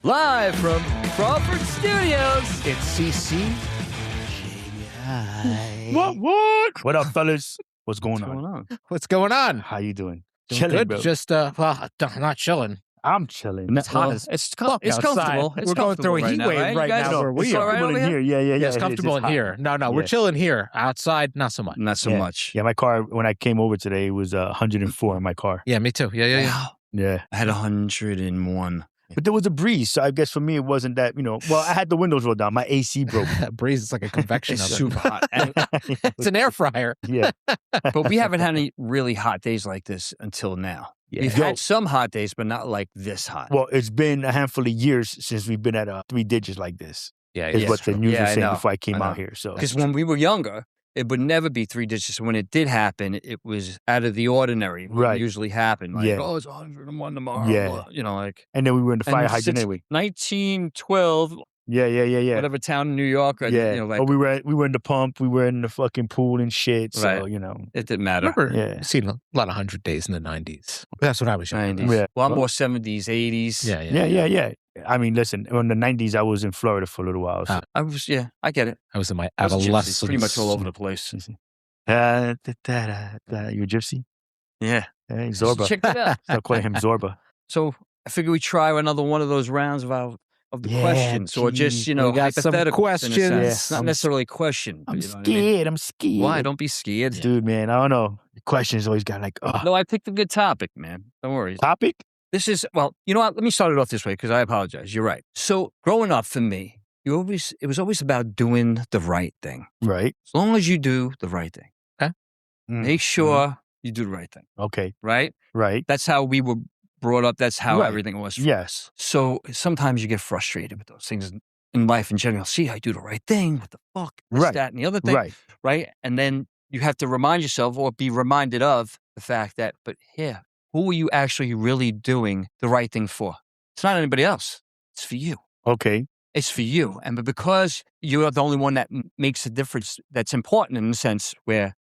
Live from Crawford Studios, It's CC. What? What up, fellas? What's going on? What's going on? How you doing? Doing Chilling, good. bro. Just not chilling. I'm chilling. It's hot as it's fuck it's outside. comfortable. It's We're going through a comfortable heat now, wave right You guys now know, where we it's all are. right Comfortable over in here? here. Yeah. Yeah, it's It is. comfortable in hot. here. No, we're Yeah. chilling here. Outside, not so much. Not so Yeah. much. Yeah, my car, when I came over today, it was 104 in my car. Yeah, me too. Yeah. Wow. Yeah. I had 101. But there was a breeze, so I guess for me, it wasn't that, well, I had the windows rolled down. My AC broke. That breeze is like a convection It's oven. super hot. And, It's an air fryer. Yeah. but we haven't had any really hot days like this until now. Yeah. We've Yo. had some hot days, but not like this hot. Well, it's been a handful of years since we've been at 3 digits like this, Yeah, is yeah. what the news Yeah, was I saying know. before I came I out know. here. So Because when we were younger, it would never be 3 digits. When it did happen, it was out of the ordinary. What Right. usually happened. Like, Yeah. oh, it's 101 tomorrow. Yeah. Like. And then we were in the and fire since hydrant anyway. 1912, Yeah. whatever town in New York. Yeah. Like, Oh, we were in the pump. We were in the fucking pool and shit. So, Right. it didn't I matter. remember Yeah. seeing a lot of 100 days in the 90s. That's when I was young. 90s. Yeah. Well, I'm more 70s, 80s. Yeah. Yeah. I mean, listen, in the 90s, I was in Florida for a little while. So. I get it. I was in my I was a gypsy, adolescence. pretty much all over the place. You a gypsy? Yeah. Hey, Zorba. Check it out. Start calling him Zorba. So I figure we try another one of those rounds of the Yeah, questions, or just, geez. We got some hypothetical questions. Not I'm necessarily a question. I'm you know what I scared. mean? I'm scared. Why? Don't be scared. Dude, man, I don't know. The questions always got like, No, I picked a good topic, man. Don't worry. topic? This is, well, you know what? Let me start it off this way because I apologize. You're right. So growing up for me, it was always about doing the right thing. Right. As long as you do the right thing, Mm. make sure you do the right thing, Okay. right? Right. That's how we were brought up. That's how Right. everything was. Yes. So sometimes you get frustrated with those things in life in general. See, I do the right thing. What the fuck? This, Right. that, and the other thing. Right. Right. And then you have to remind yourself or be reminded of the fact that, but here, who are you actually really doing the right thing for? It's not anybody else. It's for you. Okay. It's for you. And but because you're the only one that makes a difference, that's important in the sense where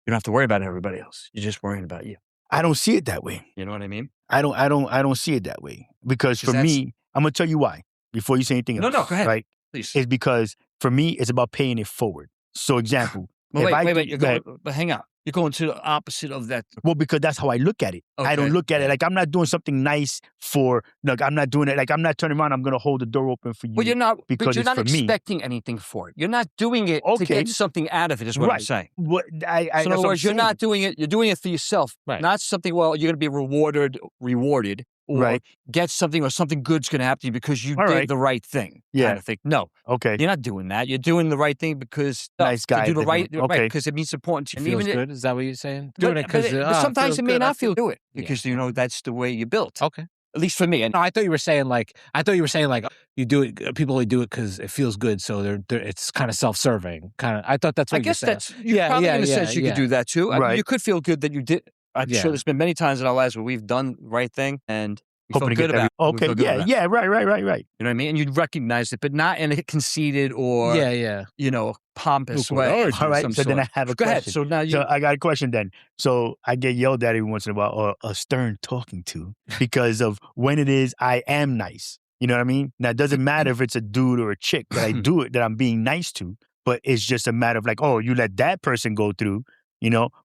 you don't have to worry about everybody else. You're just worrying about you. I don't see it that way. You know what I mean? I don't see it that way. Because for me, I'm going to tell you why before you say anything else. No, go ahead. Right. Please. It's because for me, it's about paying it forward. So example. Well, if I wait. do- But hang on. You're going to the opposite of that. Well, because that's how I look at it. I don't Okay. look at it like I'm not doing something nice I'm not doing it. Like I'm not turning around. I'm going to hold the door open for you. Well, you're not, because but you're it's not for me. expecting anything for it. You're not doing it to Okay. get something out of it, is what I'm Right. saying. What, So in other words, you're not doing it, you're doing it for yourself. Right. Not something, well, you're going to be rewarded, or Right. get something, or something good's going to happen to you because you All did right. the right thing. Yeah. Kind of thing. No, Okay. you're not doing that. You're doing the right thing because Nice guy to do the did right, it. Okay. because it means important to It you. feels Even good. Is that what you're saying? But, Doing it because but sometimes it may not feel do it because you know that's the way you built. Okay. At least for me. And No, I thought you were saying like you do it. People only do it because it feels good, so they're it's kind of self-serving. Kind of. I thought that's what I you guess were saying. that's probably in a sense you could do that too. I mean, Right. you could feel good that you did. I'm Yeah. sure there's been many times in our lives where we've done the right thing and we feel Hoping to good get about it. We Okay. feel good Yeah. about it. Yeah. Right. You know what I mean? And you'd recognize it, but not in a conceited or, Yeah. pompous Look, way. all All right. Some So then I sort. have a Go ahead. question. So now you. So I got a question then. So I get yelled at every once in a while, or a stern talking to, because of when it is I am nice. You know what I mean? Now, it doesn't matter if it's a dude or a chick that I do it, that I'm being nice to, but it's just a matter of like, oh, you let that person go through,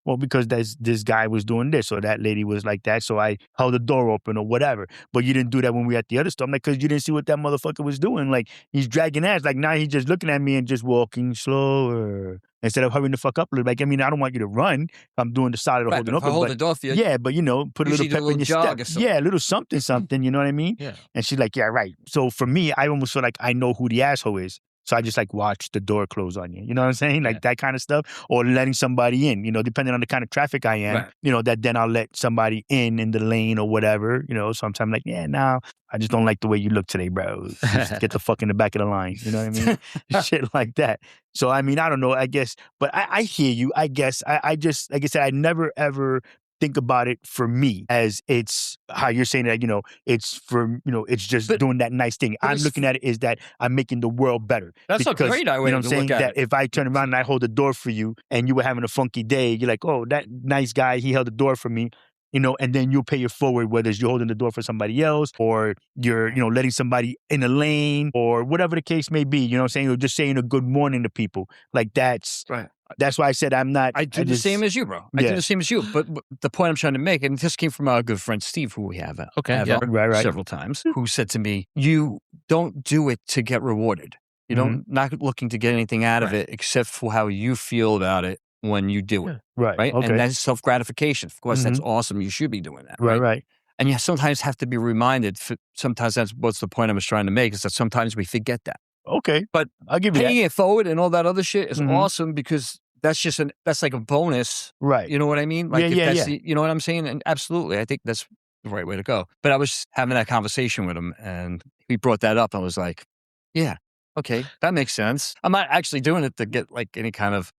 well, because this guy was doing this or that lady was like that, so I held the door open or whatever. But you didn't do that when we were at the other store. I'm like, because you didn't see what that motherfucker was doing. Like, he's dragging ass. Like, now he's just looking at me and just walking slower instead of hurrying the fuck up a little. Like, I mean, I don't want you to run. I'm doing the solid of Right, holding but if I open. hold But the door for you. yeah, but put a little Usually do a pep in little your jog step. or something. Yeah, a little something, you know what I mean? Yeah. And she's like, yeah, right. So for me, I almost feel like I know who the asshole is. So I just like watch the door close on you. You know what I'm saying? Like that kind of stuff. Or letting somebody in, depending on the kind of traffic I am, Right. that then I'll let somebody in the lane or whatever, Sometimes I'm like, yeah, no, I just don't like the way you look today, bro. Just get the fuck in the back of the line. You know what I mean? Shit like that. So, I mean, I don't know, I guess, but I hear you. I guess I just, like I said, I never ever think about it for me as it's how you're saying that, it's for, it's just doing that nice thing. I'm looking at it is that I'm making the world better. That's a great way to look at that it. if I turn around and I hold the door for you and you were having a funky day, you're like, oh, that nice guy, he held the door for me. and then you'll pay it forward, whether it's you're holding the door for somebody else or you're, letting somebody in a lane or whatever the case may be, you know what I'm saying? Or just saying a good morning to people. Like that's why I said I'm not. I do the same as you, bro. I do the same as you. But the point I'm trying to make, and this came from our good friend Steve, who we have right. several times, who said to me, you don't do it to get rewarded. You don't, not looking to get anything out of it except for how you feel about it when you do it. Right. Okay. And that's self-gratification. Of course, that's awesome. You should be doing that. Right. And you sometimes have to be reminded. Sometimes that's what's the point I was trying to make, is that sometimes we forget that. Okay. But I'll give you paying that. it forward and all that other shit is awesome, because that's like a bonus. Right. You know what I mean? Like yeah. You know what I'm saying? And absolutely, I think that's the right way to go. But I was having that conversation with him, and he brought that up. I was like, yeah, okay, that makes sense. I'm not actually doing it to get like any kind of,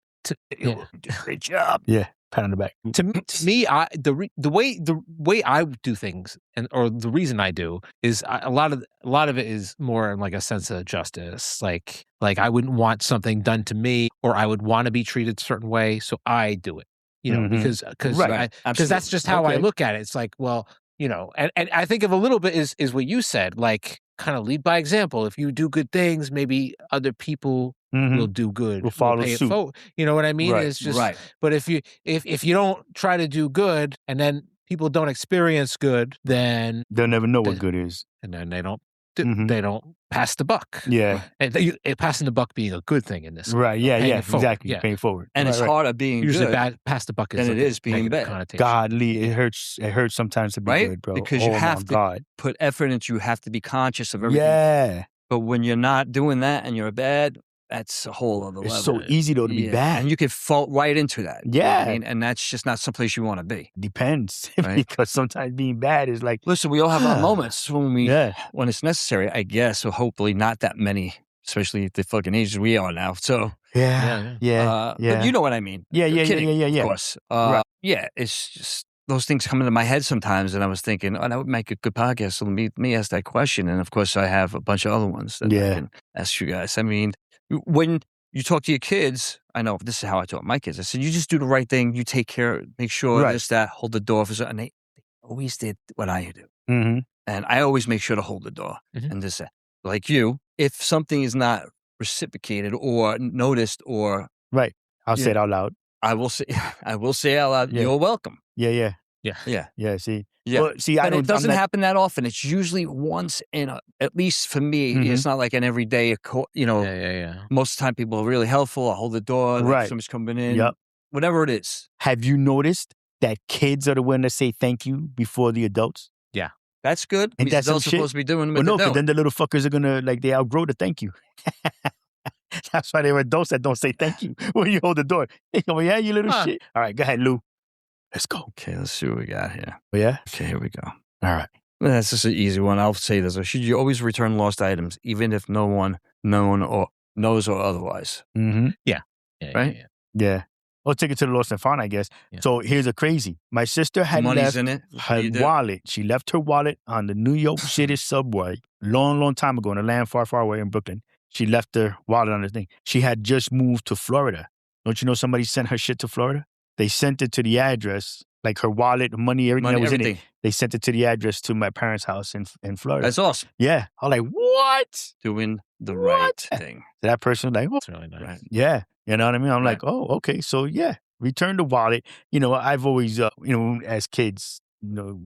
great job. Yeah. Pat on the back. To me, the way I do things, or the reason I do, is a lot of it is more in like a sense of justice. Like I wouldn't want something done to me, or I would want to be treated a certain way, so I do it. Because that's just how I look at it. It's like, well, and I think of a little bit is what you said, like kind of lead by example. If you do good things, maybe other people will do good. Will follow suit. You know what I mean? Right. It's just, but if you don't try to do good, and then people don't experience good, then they'll never know what good is, and then they don't pass the buck. Yeah, and passing the buck being a good thing in this. Right. Yeah. Exactly. Yeah. Paying forward, and it's harder being usually good pass the buck than it is being bad. Godly, it hurts. It hurts sometimes to be good, bro. Because you have to put effort into. You have to be conscious of everything. Yeah. But when you're not doing that and you're bad, that's a whole other level. It's so easy though to be bad, and you could fall right into that. Yeah, you know what I mean? And that's just not someplace you want to be. Depends, because sometimes being bad is like. Listen, we all have our moments when when it's necessary, I guess. So hopefully not that many, especially at the fucking ages we are now. So yeah. But you know what I mean? Yeah. Of course. Yeah, it's just those things come into my head sometimes, and I was thinking, that would make a good podcast. So let me ask that question, and of course I have a bunch of other ones that I can ask you guys. I mean, when you talk to your kids, I know this is how I taught my kids. I said, you just do the right thing. You take care, make sure this, that, hold the door for something. And they always did what I do. And I always make sure to hold the door. And this, like you, if something is not reciprocated or noticed or. Right. I'll say it out loud. I will say out loud, you're welcome. Yeah. See, well, it doesn't happen that often. It's usually once in at least for me. It's not like an everyday. Most of the time, people are really helpful. I hold the door. Like somebody's coming in. Yep. Whatever it is. Have you noticed that kids are the ones that say thank you before the adults? Yeah, that's good. And that's adults are supposed to be doing. Well, no, because then the little fuckers are gonna they outgrow the thank you. That's why they were adults that don't say thank you when you hold the door. They go, yeah, you little shit. All right, go ahead, Lou. Let's go. Okay, let's see what we got here. Oh, yeah? Okay, here we go. All right. That's just an easy one. I'll say this. Should you always return lost items, even if no one knows or otherwise? Yeah. Right? Yeah. Or take it to the lost and found, I guess. Yeah. So here's a crazy. My sister had left her wallet. She left her wallet on the New York City subway long time ago in a land far, far away in Brooklyn. She left her wallet on the thing. She had just moved to Florida. Don't you know somebody sent her shit to Florida? They sent it to the address, like her wallet, money, everything that was in it. They sent it to the address to my parents' house in Florida. That's awesome. Yeah. I was like, what? Doing the right thing. So that person was like, oh. That's really nice. Right. Yeah. You know what I mean? I'm like, oh, okay. So, yeah. Return the wallet. I've always, as kids,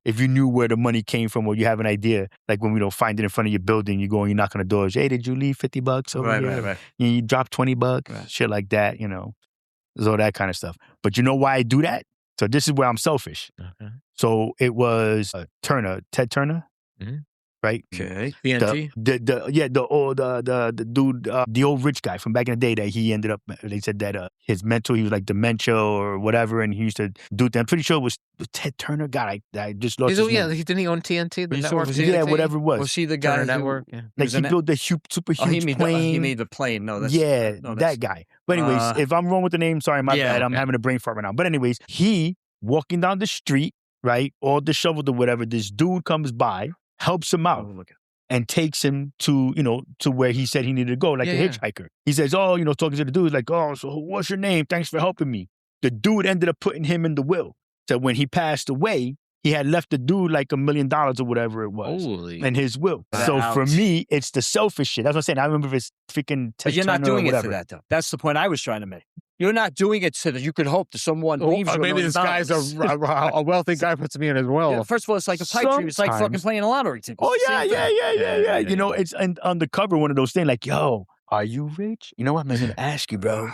if you knew where the money came from or you have an idea, like when we don't find it in front of your building, you go and you knock on the doors. Hey, did you leave $50 over here? Right. You drop $20, shit like that, There's all that kind of stuff. But you know why I do that? So this is where I'm selfish. Okay. So it was Ted Turner, right? Okay. BNT? The dude, the old rich guy from back in the day that he ended up, they said that his mental, he was like dementia or whatever, and he used to do that. I'm pretty sure it was the Ted Turner guy. I just lost his name. Yeah, didn't he own TNT, the network? Yeah, whatever it was. Was he the guy Turner network? Yeah. Like he built the super huge plane. He made the plane. No, that's... that guy. But anyways, if I'm wrong with the name, sorry, my bad. I'm having a brain fart right now. But anyways, he walking down the street, right, all disheveled or whatever, this dude comes by, helps him out, and takes him to where he said he needed to go, like a hitchhiker. He says, talking to the dude, like, oh, so what's your name? Thanks for helping me. The dude ended up putting him in the will. So when he passed away, he had left the dude like $1 million or whatever it was. Holy. In his will. Ouch. So for me, it's the selfish shit. That's what I'm saying. I remember if it's freaking But you're not doing it whatever. for that, though. That's the point I was trying to make. You're not doing it so that you could hope that someone leaves you. Maybe this guy's a wealthy guy puts me in as well. Yeah, first of all, it's like a pipe dream. It's like fucking playing a lottery ticket. Oh, yeah. You know, it's on the cover, one of those things like, yo, are you rich? You know what? I'm going to ask you, bro.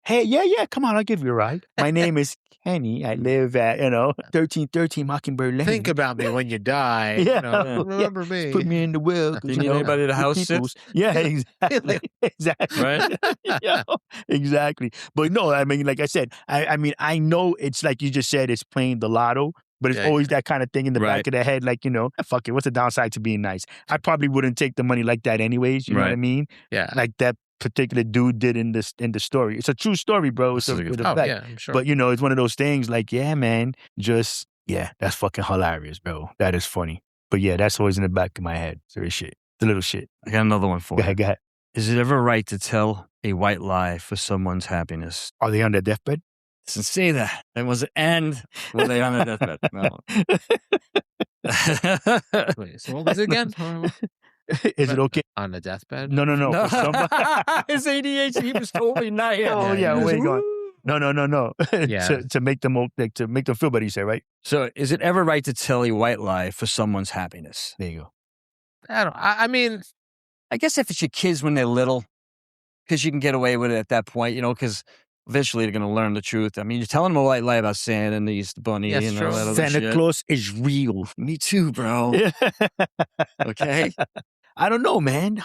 Hey, yeah. Come on, I'll give you a ride. My name is Kenny. I live at, 1313 Mockingbird Lane. Think about me when you die. Yeah. Remember me. Put me in the will. Do you need anybody to house sit? Yeah, exactly. Exactly. Right? Yeah, exactly. But no, I mean, like I said, I know it's like you just said, it's playing the lotto. But it's always that kind of thing in the back of the head, like, fuck it, what's the downside to being nice? I probably wouldn't take the money like that anyways, you know what I mean? Yeah. Like that particular dude did in the story. It's a true story, bro. It's a fact. Yeah, I'm sure. But, it's one of those things like, yeah, man, that's fucking hilarious, bro. That is funny. But yeah, that's always in the back of my head. Serious shit. The little shit. I got another one for you. Go ahead. Is it ever right to tell a white lie for someone's happiness? Are they on their deathbed? Doesn't say that. It was and were they on their deathbed? No. Wait, so what was it again? Is it okay? On the deathbed? No. His ADHD was totally not here. Oh, yeah, where you going? No. Yeah. to make them feel better, you say, right? So is it ever right to tell a white lie for someone's happiness? There you go. I mean, I guess if it's your kids when they're little, because you can get away with it at that point, because eventually they're going to learn the truth. I mean, you're telling them a white lie about Santa and the Easter Bunny. Yes, and true. all that other Santa shit. Claus is real. Me too, bro. Okay? I don't know, man.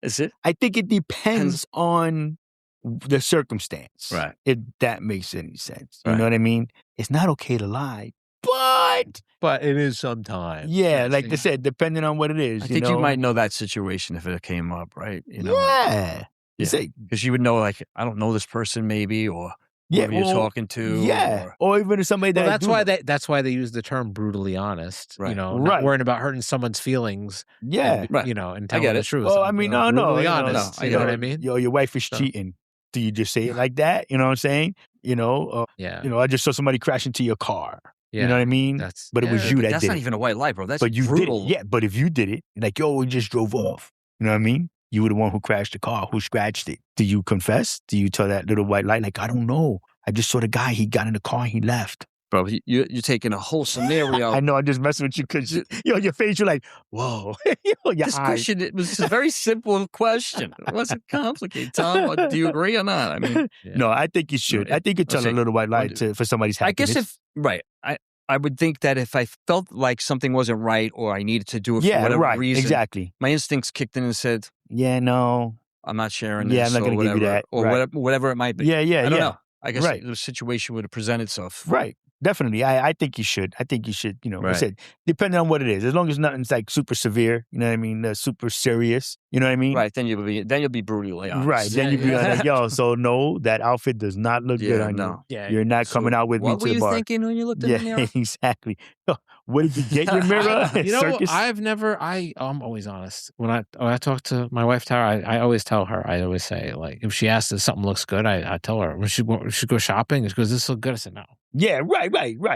Is it? I think it depends on the circumstance. Right. If that makes any sense. You Right. know what I mean? It's not okay to lie, but it is sometimes. yeah, like I said, depending on what it is. I think you might know that situation if it came up, right? Yeah. You say, because you would know, like, I don't know this person, maybe, or whoever you're talking to. Yeah. Or even if somebody that. Well, that's why they use the term brutally honest. Right. Not worrying about hurting someone's feelings. Yeah. Right. And telling the truth. Well, I mean, no. Brutally honest. You know what I mean? Your wife is cheating. Do you just say it like that? You know what I'm saying? Yeah. I just saw somebody crash into your car. Yeah. You know what I mean? But it was you that did it. That's not even a white lie, bro. That's but you brutal. did it. Yeah, but if you did it, like, yo, we just drove off. You know what I mean? You were the one who crashed the car, who scratched it. Do you confess? Do you tell that little white lie? Like, I don't know. I just saw the guy. He got in the car and he left. Bro, you're taking a whole scenario. I know. I'm just messing with you because, your face, you're like, whoa. This question, it was a very simple question. It wasn't complicated. Tom, do you agree or not? I mean, no, I think you should. I think you tell a little white lie for somebody's happiness. I guess I would think that if I felt like something wasn't right or I needed to do it for whatever reason, exactly. My instincts kicked in and said, yeah, no. I'm not sharing this. Yeah, I'm not going to give you that. Or whatever it might be. Yeah. I don't know. I guess the situation would have presented itself. Right. Definitely. I think you should. I said, right. I said, depending on what it is, as long as nothing's like super severe, you know what I mean? Super serious, you know what I mean? Right. Then you'll be brutally honest. Right. Then you'll be like, yo, so no, that outfit does not look good on you. Yeah. You're not coming out with me to the bar. What were you thinking when you looked in the mirror? Yeah, exactly. What did you get your mirror? I'm always honest. When I talk to my wife, Tara, I always tell her, I always say, like, if she asks if something looks good, I tell her. When she goes shopping, she goes, this look good? I said, no. Yeah, right.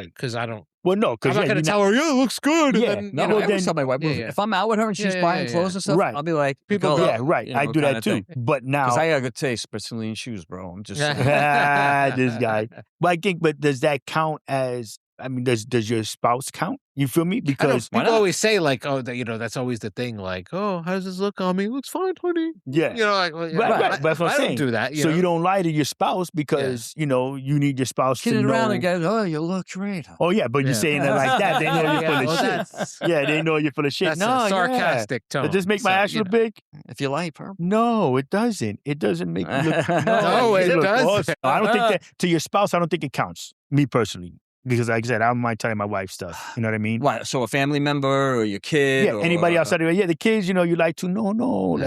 Because I don't. Well, no, because I'm not going to tell her, it looks good. Yeah. And then, I always tell my wife, if I'm out with her and she's buying clothes and stuff, I'll be like, right. I do that too. But now. Because I got a good taste, especially in shoes, bro. I'm just this guy. But does that count as, does your spouse count? You feel me? Because people always say, like, oh, that's always the thing. Like, oh, how does this look on me? It looks fine, honey. Yeah. Right. But that's what I'm saying. I don't do that. So you don't lie to your spouse because, you need your spouse to know. Around and go, oh, you look great. Oh, yeah, but you're saying it like that. They know you're full of shit. Yeah, they know you're full of shit. That's a sarcastic tone. Does this make my ass look big? If you like her. No, it doesn't. It doesn't make me look. No, it does. Awesome. I don't think that, to your spouse, I don't think it counts. Me personally. Because like I said, I don't mind telling my wife stuff. You know what I mean? What? So a family member or your kid? Yeah, anybody outside of it. Yeah, the kids, you like to. No.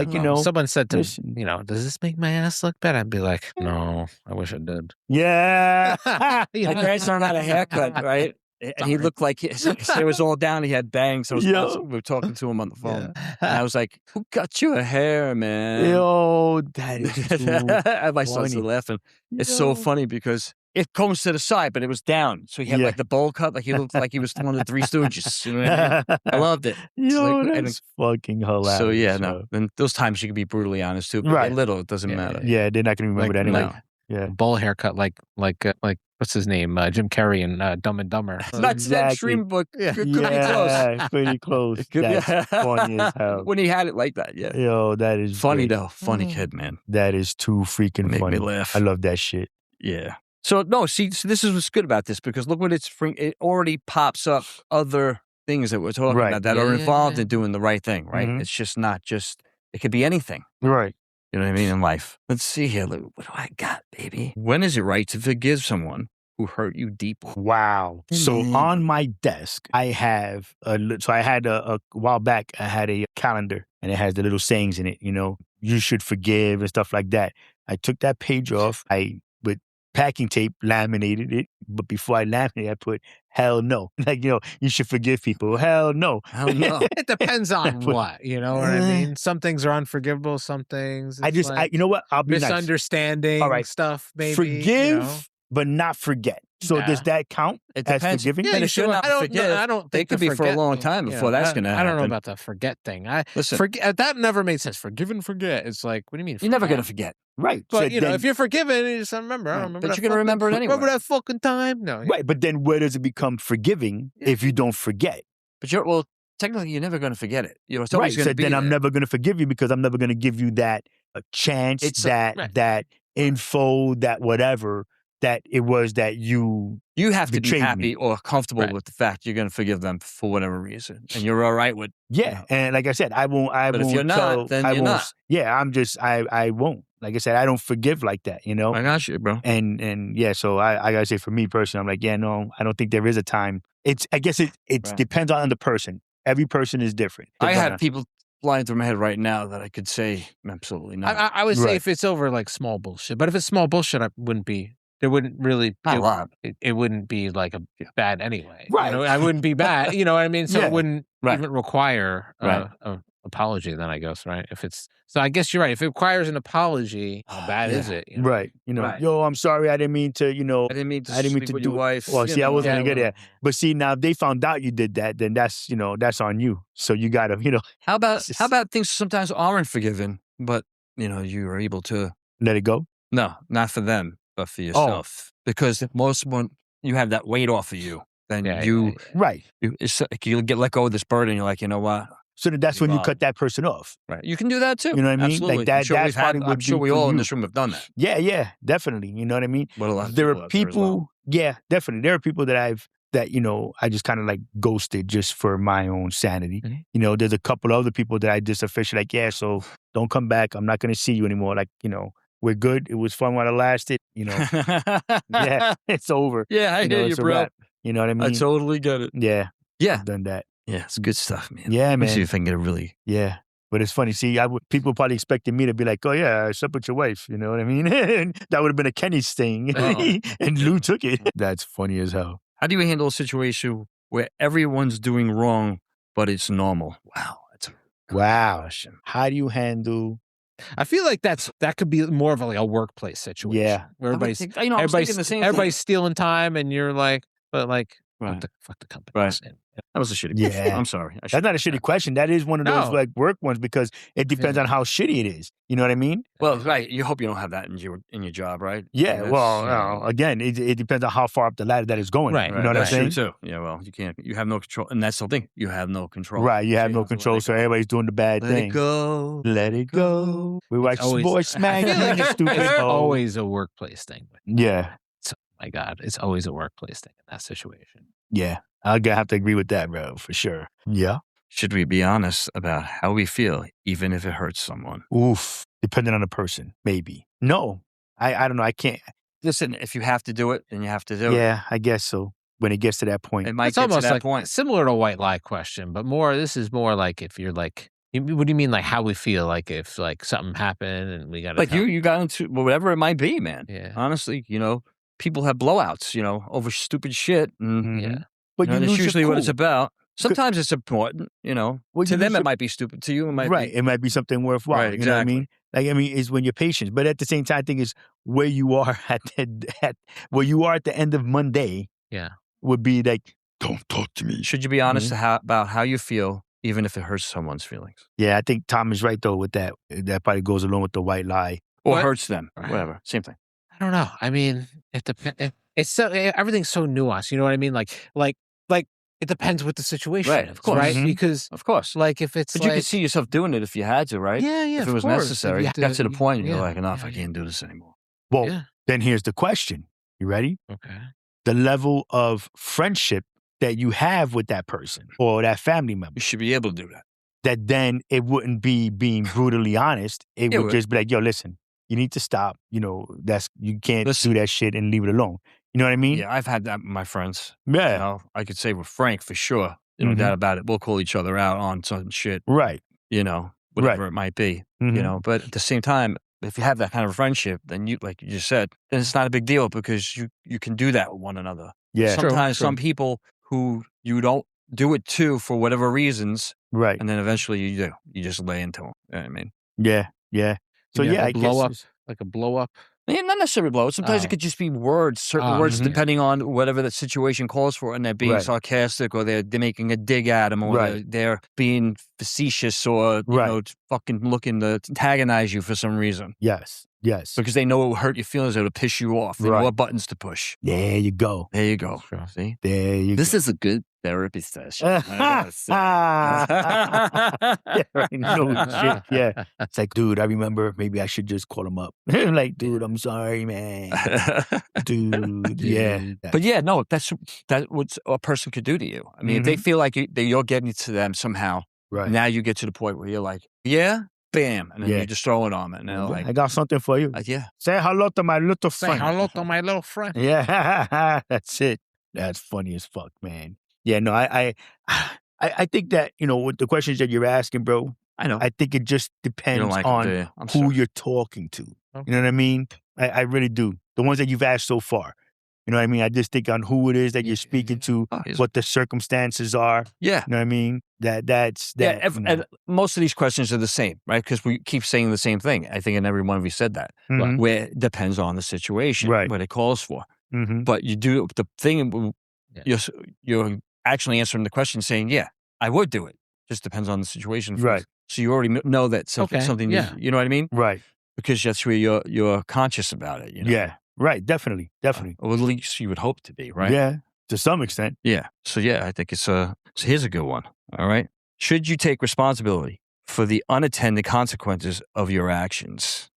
Someone said to me, does this make my ass look better? I'd be like, no, I wish it did. Yeah. My grandson had a haircut, right? And he looked like his hair was all down. He had bangs. We were talking to him on the phone. And I was like, who got you a hair, man? Yo, that is too my son's laughing. It's so funny because it comes to the side, but it was down. So he had like the bowl cut, like he looked like he was one of the Three Stooges. You know what I mean? I loved it. Yo, that's fucking hilarious. So yeah, no. And those times you can be brutally honest too. But little, it doesn't matter. Yeah, they're not gonna remember that anyway. No. Yeah, bowl haircut, like what's his name? Jim Carrey in Dumb and Dumber. Not that extreme, but pretty close. Pretty close. That's funny as hell. When he had it like that, yeah. Yo, that is funny great. though. Funny kid, man. That is too freaking Make funny. me laugh. I love that shit. Yeah. So no, see, so this is what's good about this because look what it already pops up other things that we're talking about that are involved in doing the right thing, right? It's just not just, it could be anything. Right. You know what I mean? In life. Let's see here. What do I got, baby? When is it right to forgive someone who hurt you deeply? Wow. So on my desk, I have, I had a while back, I had a calendar and it has the little sayings in it, you know, you should forgive and stuff like that. I took that page off. With packing tape, laminated it. But before I laminated it, I put, hell no. Like, you know, you should forgive people. Hell no. Hell no. It depends on what, you know what I mean? Some things are unforgivable. Some things. You know what? I'll be misunderstanding stuff, maybe. Forgive, but not forget. So does that count as forgiving? Yeah, you should not forget. I don't think it could be for a long time before that's going to happen. I don't know about the forget thing. Forget, that never made sense. Forgive and forget. It's like, what do you mean? You're never going to forget. Right. But, you know, if you're forgiven, you just remember. I don't remember. But you're going to remember it anyway. Remember that fucking time? No. Right. But then where does it become forgiving if you don't forget? But technically, you're never going to forget it. You know, it's always going to be then I'm never going to forgive you because I'm never going to give you that chance, that info, that whatever, that it was that you have to be happy me. or comfortable with the fact you're going to forgive them for whatever reason. And you're all right with and like I said, I won't but if you're not, then you're not. Yeah, I won't. Like I said, I don't forgive like that, you know? I got you, bro. And yeah, so I gotta say for me personally, I'm like, yeah, no, I don't think there is a time. I guess it depends on the person. Every person is different. I have people flying through my head right now that I could say absolutely not. I would say if it's over like small bullshit, but if it's small bullshit, there wouldn't really not a lot. It wouldn't be like a bad anyway. Right. You know, I wouldn't be bad. You know what I mean? So it wouldn't even require a apology then, I guess, right? So I guess you're right. If it requires an apology, how bad is it? You know? Right. You know, yo, I'm sorry. I didn't mean to, you know. I didn't mean to sleep with your wife. Well, see, I wasn't going to get there. But see, now if they found out you did that, then that's, you know, that's on you. So you got to, you know. How about things sometimes aren't forgiven, but, you know, you are able to. Let it go? No, not for them, but for yourself. Because you have that weight off of you. Then Right. You get let go of this burden. You're like, you know what? So that's when you cut that person off. Right. You can do that too. You know what I mean? Absolutely. Like that. I'm sure we all in this room have done that. Yeah, definitely. You know what I mean? Well, there are people. Yeah, definitely. There are people that you know, I just kind of like ghosted just for my own sanity. Mm-hmm. You know, there's a couple other people that I just officially like, yeah, so don't come back. I'm not going to see you anymore. Like, you know, we're good. It was fun while it lasted. You know, yeah, it's over. Yeah, I hear you, bro. You know what I mean? I totally get it. Yeah. I've done that. Yeah, it's good stuff, man. Yeah, man. Let me see if I can get a really. Yeah. But it's funny. See, people probably expected me to be like, oh, yeah, I slept with your wife. You know what I mean? And that would have been a Kenny's thing. And Lou took it. That's funny as hell. How do you handle a situation where everyone's doing wrong, but it's normal? Wow. That's a question. How do you handle... I feel like that could be more of like a workplace situation. Yeah. Where everybody's stealing time and you're like, but like, fuck the company. Right. That was a shitty question. I'm sorry. That's not a shitty question. That is one of those like work ones because it depends on how shitty it is. You know what I mean? Well, right. You hope you don't have that in your job, right? Yeah. Well, again, it depends on how far up the ladder that is going. Right. You know what I'm saying? True too. Yeah. Well, you can't. You have no control, and that's the thing. You have no control. Right. You have no control. So everybody's doing the bad thing. Let it go. Let it go. We watch sports smack. It's always a workplace thing. Yeah. My God, it's always a workplace thing in that situation. Yeah. I'm going to have to agree with that, bro, for sure. Yeah. Should we be honest about how we feel, even if it hurts someone? Oof. Depending on the person, maybe. No. I don't know. I can't. Listen, if you have to do it, then you have to do it. Yeah, I guess so. When it gets to that point. It might get to that point. Similar to a white lie question, but this is more like if you're like, what do you mean like how we feel? Like if like something happened and we got to... Like you got into whatever it might be, man. Yeah. Honestly, you know, people have blowouts, you know, over stupid shit. Yeah. But that's usually what it's about. Sometimes it's important, you know. Well, to them, it might be stupid. To you, it might right. be. It might be something worthwhile. Right, You know what I mean? exactly. Like, I mean, it's when you're patient. But at the same time, I think it's where you are where you are at the end of Monday. Yeah. Would be like, don't talk to me. Should you be honest about how you feel, even if it hurts someone's feelings? Yeah, I think Tom is right though with that. That probably goes along with the white lie. Or hurts them. Whatever. Same thing. I don't know. I mean, it depends. It's so everything's so nuanced. You know what I mean? Like it depends what the situation Right, is, of course. right? Because Of course. like if it's But you could see yourself doing it if you had to, right? yeah, If it of was course. necessary. If You have got to the point and you're yeah, like, enough, yeah, I can't do this anymore. Well, yeah. then here's the question. You ready? Okay. The level of friendship that you have with that person or that family member. You should be able to do that. That then it wouldn't be being brutally honest. It would just be like, yo, listen, you need to stop. You know, you can't do that shit and leave it alone. You know what I mean? Yeah, I've had that with my friends. Yeah. You know, I could say with Frank for sure. No doubt about it. We'll call each other out on some shit. Right. You know, whatever it might be. You know, but at the same time, if you have that kind of friendship, then you, like you just said, then it's not a big deal because you can do that with one another. Yeah. Sometimes some people who you don't do it to for whatever reasons. Right. And then eventually you do. You just lay into them. You know what I mean? Yeah. Yeah. So yeah, I blow up, guess like a blow up. Yeah, not necessarily blow. Sometimes it could just be words, certain words, depending on whatever the situation calls for, and they're being sarcastic, or they're making a dig at them, or they're being facetious, or you know, fucking looking to antagonize you for some reason. Yes. Yes. Because they know it will hurt your feelings, it will piss you off. They know what buttons to push. There you go. There you go. Sure. See? There you This go. is a good therapy session. Yeah, right. No shit. Yeah. It's like, dude, I remember maybe I should just call him up. Like, dude, I'm sorry, man. Dude, yeah. But yeah, no, that's what a person could do to you. I mean, if they feel like you're getting to them somehow, now you get to the point where you're like, yeah, bam, and then you just throw it on them, and they're like, I got something for you. Yeah. Say hello to my little friend. Say hello to my little friend. Yeah, that's it. That's funny as fuck, man. Yeah, no, I think that, you know, with the questions that you're asking, bro, I know. I think it just depends on who you're talking to. Okay. You know what I mean? I really do. The ones that you've asked so far. You know what I mean? I just think on who it is that you're speaking to, what the circumstances are. Yeah. You know what I mean? That's that. Yeah, and most of these questions are the same, right? Because we keep saying the same thing. I think in every one of you said that. Where it depends on the situation, what it calls for. But you do the thing, you're actually answering the question saying, yeah, I would do it. Just depends on the situation. Right. So you already know that something, you know what I mean? Right. Because that's where you're conscious about it. You know? Yeah. Right. Definitely. Definitely. Or at least you would hope to be, right? Yeah. To some extent. Yeah. So yeah, I think it's so here's a good one. All right. Should you take responsibility for the unattended consequences of your actions?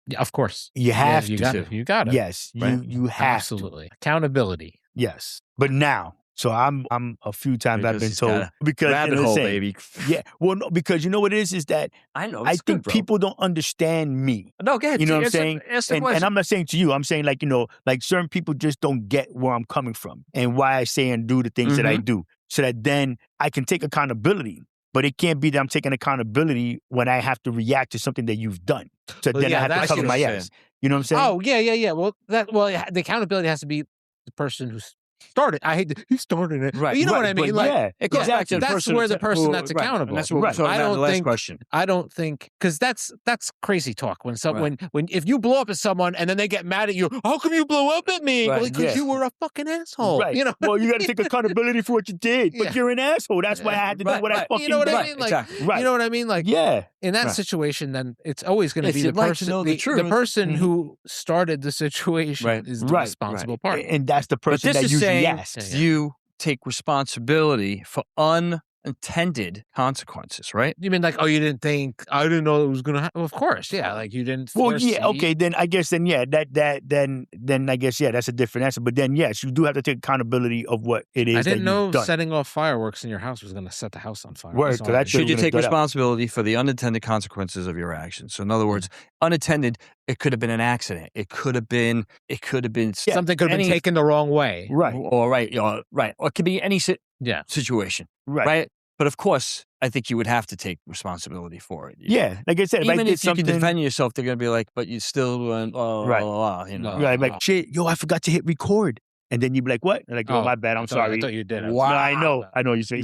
Yeah, of course. You have you to. got it. You got it. Yes. Right? You have Absolutely. Accountability. Yes. But now, so I'm a few times I've been told because rabbit hole, baby. Yeah. Well, no, because you know what it is that I know. I think people don't understand me. No, go ahead. You know what I'm saying? And I'm not saying to you, I'm saying like, you know, like certain people just don't get where I'm coming from and why I say and do the things that I do. So that then I can take accountability. But it can't be that I'm taking accountability when I have to react to something that you've done. So then I have to cover my ass. You know what I'm saying? Oh, yeah. Well, the accountability has to be the person who's started. I hate he started it. Right. But you know what I mean? Like, yeah, it goes back to that's where the person that's accountable. And that's what we're talking about in the last question. I don't think because that's crazy talk when when if you blow up at someone and then they get mad at you, how come you blow up at me? Right. Well, because you were a fucking asshole. Right. You know. Well, you got to take accountability for what you did, but you're an asshole. That's why I had to do what I fucking did. You know what I mean? Like, you know what I mean? Like, in that situation, then it's always going to be the person. The person who started the situation is the responsible party, and that's the person that usually asks. You take responsibility for unintended consequences, right? You mean like, oh, you didn't think, I didn't know it was going to happen? Well, of course, yeah. Like you didn't. Well, yeah, okay. Then I guess, then I guess, yeah, that's a different answer. But then, yes, you do have to take accountability of what it is. I didn't know done. Setting off fireworks in your house was going to set the house on fire. Word, should you take responsibility for the unintended consequences of your actions? So, in other words, unattended. It could have been an accident. It could have been something could have been taken the wrong way. Right. Or Or it could be any situation. Right. But of course, I think you would have to take responsibility for it. Yeah. Like I said, even if you can defend yourself, they're going to be like, but you still went, right. You know. Right. Like, shit, yo, I forgot to hit record. And then you'd be like, what? And like, oh, my bad. I'm sorry. I thought you did. Wow. No, I know you say.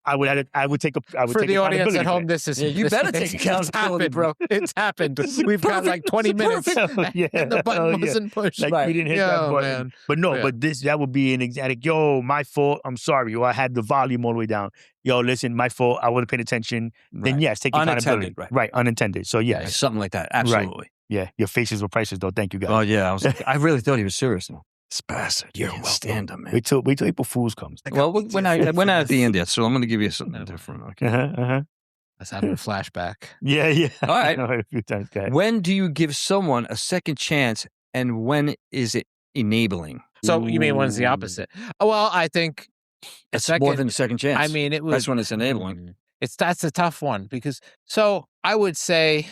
I would take for the audience at home. This is you better take accountability, bro. It's happened. We've got like 20 minutes, and the button wasn't pushed. Like we didn't hit that button. Man. But no, but that would be an example. Yo, my fault. I'm sorry. Or I had the volume all the way down. Yo, listen, my fault. I wasn't paying attention. Then yes, take accountability. Right, unintended. So yes, something like that. Absolutely. Right. Yeah, your faces were priceless though. Thank you guys. Oh yeah, I really thought he was serious though. This bastard. You're welcome. Stand up, man. Wait till April Fool's comes. Well, we're not at the end yet, so I'm going to give you something different. Okay. Let's have a flashback. Yeah. All right. A few times, guys. When do you give someone a second chance, and when is it enabling? So you mean when's the opposite? Well, I think it's more than a second chance. I mean, that's when it's enabling. That's a tough one because I would say.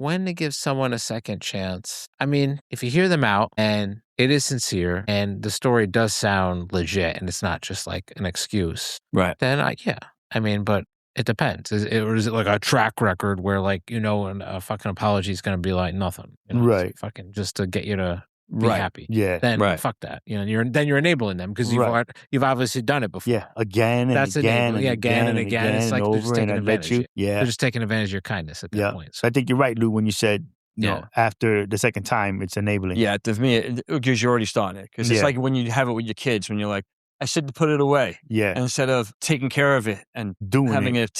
When to give someone a second chance? I mean, if you hear them out and it is sincere and the story does sound legit and it's not just like an excuse, right? Then I mean, but it depends. Is it like a track record where like, and a fucking apology is going to be like nothing, right? Fucking just to get you to be happy. Yeah. Then fuck that. You're enabling them because you've obviously done it before. Yeah. Again and again and again. It's like they're just taking advantage. They're just taking advantage of your kindness at that point. So I think you're right, Lou, when you said after the second time it's enabling. Yeah, to me, because you already started. Because it's like when you have it with your kids, when you're like, I said to put it away. Yeah. And instead of taking care of it and having it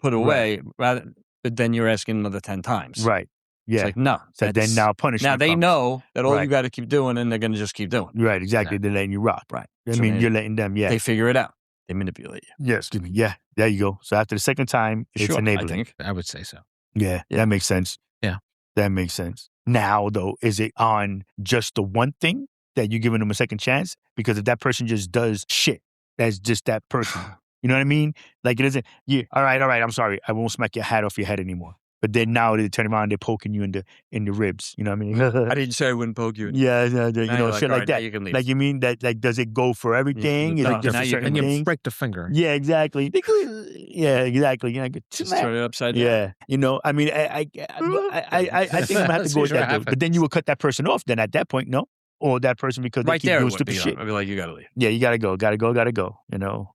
put away, but then you're asking another 10 times. Right. Yeah. It's like, no. So then now punishment Now they comes. know that all you got to keep doing, and they're going to just keep doing. Right, exactly. They're letting you rock. Right. I mean, you're letting them, They figure it out. They manipulate you. Yeah, excuse me. Yeah, there you go. So after the second time, it's enabling. I think. I would say so. Yeah, that makes sense. Yeah. That makes sense. Now, though, is it on just the one thing that you're giving them a second chance? Because if that person just does shit, that's just that person. You know what I mean? Like it isn't, all right, I'm sorry. I won't smack your hat off your head anymore. But then now they turn around, they're poking you in the ribs. You know what I mean? I didn't say I wouldn't poke you. Yeah, shit like that. You can leave. Like you mean that? Like, does it go for everything? Is it just a certain thing? You break the finger. Yeah, exactly. Yeah, exactly. Just turn it upside down. Yeah, I mean, I think I'm gonna have to go with that. But then you would cut that person off. Then at that point, no, or that person because they keep doing stupid shit. I'd be like, you gotta leave. Yeah, you gotta go.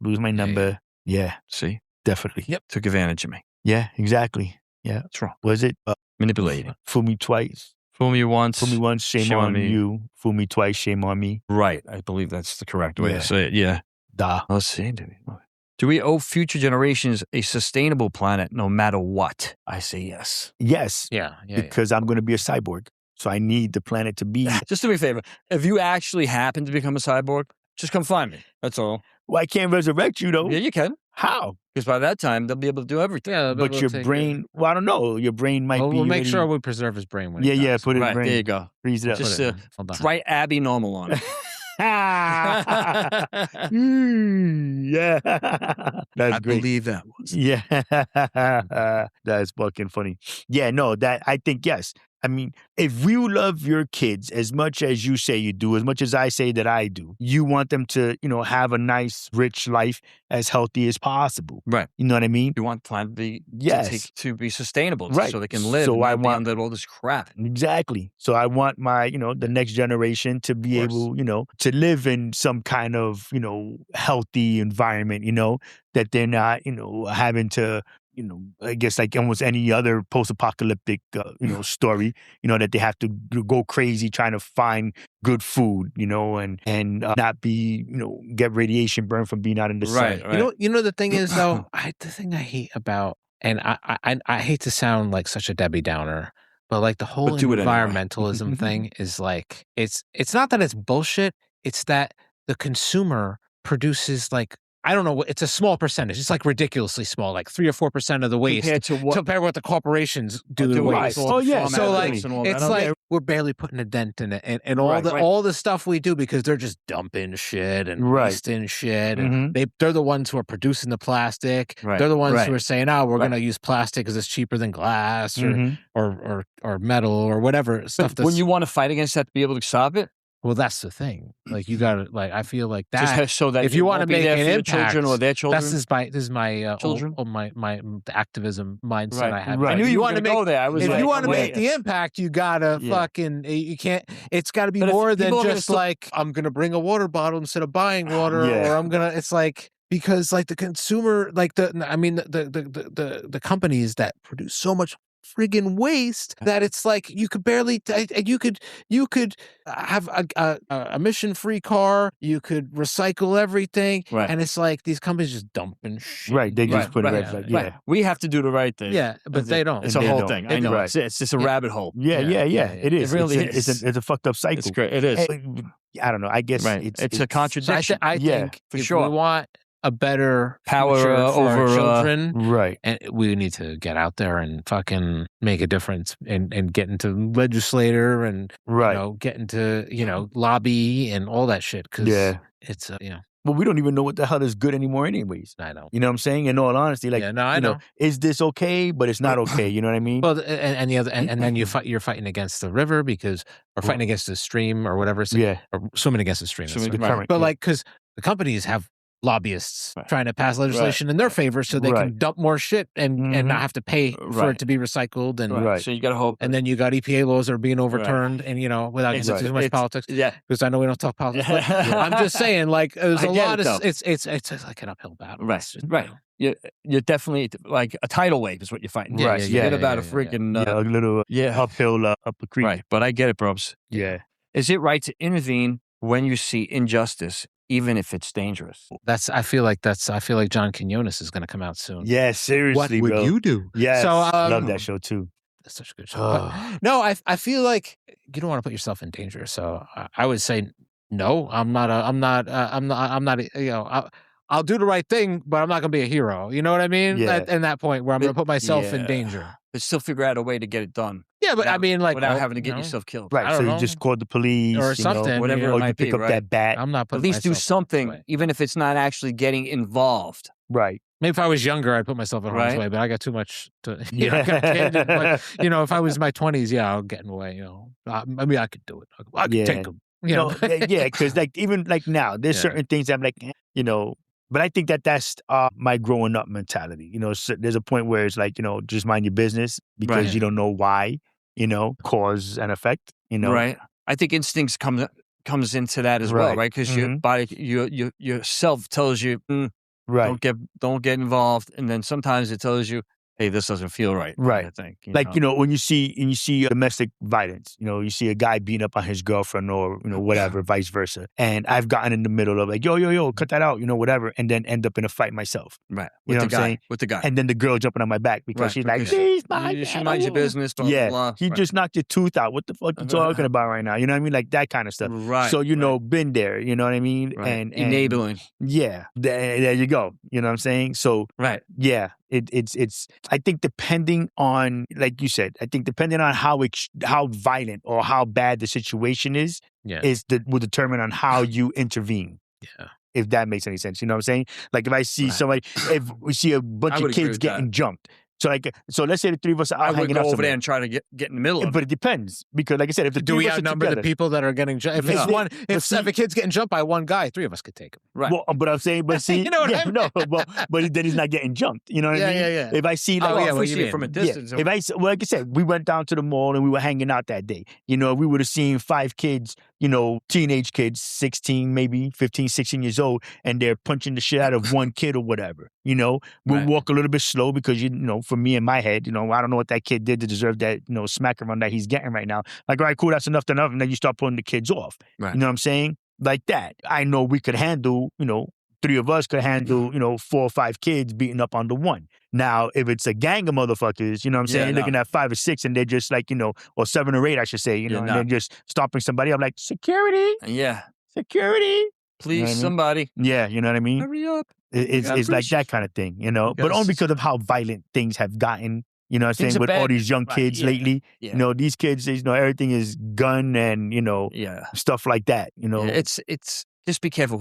Lose my number. Yeah, see, definitely. Yep, took advantage of me. Yeah, exactly. Yeah, that's wrong. Was it manipulating? Fool me twice. Fool me once. Shame on me. You. Fool me twice. Shame on me. Right. I believe that's the correct way to say it. Yeah. Let's see. Do we owe future generations a sustainable planet no matter what? I say yes. Yes. Yeah. Because I'm going to be a cyborg, so I need the planet to be. Just do me a favor. If you actually happen to become a cyborg, just come find me. That's all. Well, I can't resurrect you though. Yeah, you can. How? Because by that time, they'll be able to do everything. Yeah, but your brain, I don't know. Your brain might be. We'll make sure we preserve his brain when he dies. Put it in brain. There you go. Freeze it up. Just write Abby Normal on it. Yeah. That's great. I believe that was. Yeah. That's fucking funny. Yeah, no, I think, yes. I mean, if you love your kids as much as you say you do, as much as I say that I do, you want them to, have a nice, rich life as healthy as possible. Right. You know what I mean? You want the planet to be sustainable, right? So they can live. So I want under all this crap. Exactly. So I want my, the next generation to be able, to live in some kind of, healthy environment. That they're not, having to. I guess like almost any other post-apocalyptic, story, that they have to go crazy trying to find good food, and not be, get radiation burn from being out in the sun. Right. The thing is though, the thing I hate about, and I hate to sound like such a Debbie Downer, but like the whole environmentalism thing is like, it's not that it's bullshit. It's that the consumer produces like, I don't know. It's a small percentage. It's like ridiculously small, like 3 or 4% of the waste compared to what the corporations do. The waste. Oh yeah. So like, it's like we're barely putting a dent in it, and all the stuff we do because they're just dumping shit and wasting shit, and they're the ones who are producing the plastic. Right. They're the ones who are saying, "Oh, we're going to use plastic because it's cheaper than glass or metal or whatever stuff." When you want to fight against that to be able to stop it. Well, that's the thing. Like you gotta like. I feel like that. Just so that if you want to make an impact, children or their children, this is my children. my the activism mindset I have. Right. I knew you want to go there. I was if like, you want to wait. make the impact, you gotta fucking. You can't. It's got to be But if more than people are just like I'm gonna bring a water bottle instead of buying water, or I'm gonna. It's like. Because like the consumer, like the companies that produce so much friggin' waste that it's like you could barely you could have a emission-free car, you could recycle everything, and it's like these companies just dumping shit. Right, they just put it right. We have to do the right thing. Yeah, but they don't. It's a whole thing. I know. It's just a rabbit hole. Yeah. It is. It really is. It's a fucked up cycle. It's great. It is. I don't know. I guess it's a contradiction. I think for if sure. we want a better power for over our children, right? And we need to get out there and fucking make a difference and get into legislator and you know, get into lobby and all that shit. Because it's Well, we don't even know what the hell is good anymore, anyways. I know. You know what I'm saying? In all honesty, like, I know. Is this okay? But it's not okay. You know what I mean? Well, and the other, and then you're fighting against the river or fighting against the stream or whatever. Or swimming against the stream. But like, because the companies have lobbyists trying to pass legislation in their favor so they can dump more shit and not have to pay for it to be recycled. And so you got to hope. And then you got EPA laws that are being overturned and, without getting into too much politics. Yeah. Because I know we don't talk politics. But I'm just saying, like, there's a lot of, it's like an uphill battle. Right. You're definitely like a tidal wave is what you're fighting. Right. Forget about a freaking a little uphill up a creek. Right. But I get it, Probs. Yeah. Is it right to intervene when you see injustice, even if it's dangerous? I feel like John Quinones is going to come out soon. Yeah, seriously, what bro. would you do? Yeah, so love that show too. That's such a good show. But, no, I feel like you don't want to put yourself in danger. So I would say no. I'm not. I'll do the right thing, but I'm not going to be a hero. You know what I mean? Yeah. In that point where I'm going to put myself in danger. But still figure out a way to get it done. Yeah, but I mean, like without having to get yourself killed. Right. So you just called the police or something, whatever it might be. Pick up that bat. I'm not. At least do something, even if it's not actually getting involved. Right. Maybe if I was younger, I'd put myself in harm's way, but I got too much to. I got a kid and, like, if I was in my 20s, I'll get in the way. I mean, I could do it. I could take them. Because like even like now, there's certain things I'm like, But I think that's my growing up mentality. So there's a point where it's like, just mind your business because you don't know why, cause and effect, Right. I think instincts comes into that as well, right? Because your body, your self tells you, don't get involved, and then sometimes it tells you, hey, this doesn't feel right. Right. I think. When you see domestic violence, you see a guy beating up on his girlfriend or, whatever, vice versa. And I've gotten in the middle of like, yo, cut that out, whatever. And then end up in a fight myself. Right. You know what I'm saying? With the guy. And then the girl jumping on my back because she's like, please, you should mind your business. Blah, blah, blah. He just knocked your tooth out. What the fuck you talking about right now? You know what I mean? Like that kind of stuff. Right. So, been there, you know what I mean? Right. And enabling. Yeah. There you go. You know what I'm saying? So, yeah. It's I think depending on, like you said, depending on how violent or how bad the situation is will determine on how you intervene. Yeah. If that makes any sense. You know what I'm saying? Like if I see somebody, if we see a bunch of kids getting jumped. So let's say the three of us are out hanging out over there and try to get in the middle of it. But it depends because, like I said, if the do we outnumber the people that are getting jumped? If seven kids getting jumped by one guy, three of us could take him. Right. Well, but I'm saying, see, you know what I mean? No, but then he's not getting jumped. You know what I mean? Yeah. If I see, we see it from a distance. If like I said, we went down to the mall and we were hanging out that day. We would have seen 5 kids, teenage kids, 16, maybe 15, 16 years old, and they're punching the shit out of one kid or whatever. We'll walk a little bit slow because for me in my head. I don't know what that kid did to deserve that, smack around that he's getting right now. Like, all right, cool, that's enough. And then you start pulling the kids off. Right. You know what I'm saying? Like that. I know we could handle, 3 of us could handle, 4 or 5 kids beating up on the one. Now, if it's a gang of motherfuckers, you know what I'm saying? Looking at 5 or 6 and they're just like, or 7 or 8, I should say, and they're just stopping somebody. I'm like, security. Yeah. Security. Please, somebody. Yeah, you know what I mean? Hurry up. It's like that kind of thing, but only because of how violent things have gotten. You know what I'm saying? With all these young kids lately, these kids, everything is gun and, stuff like that, It's just be careful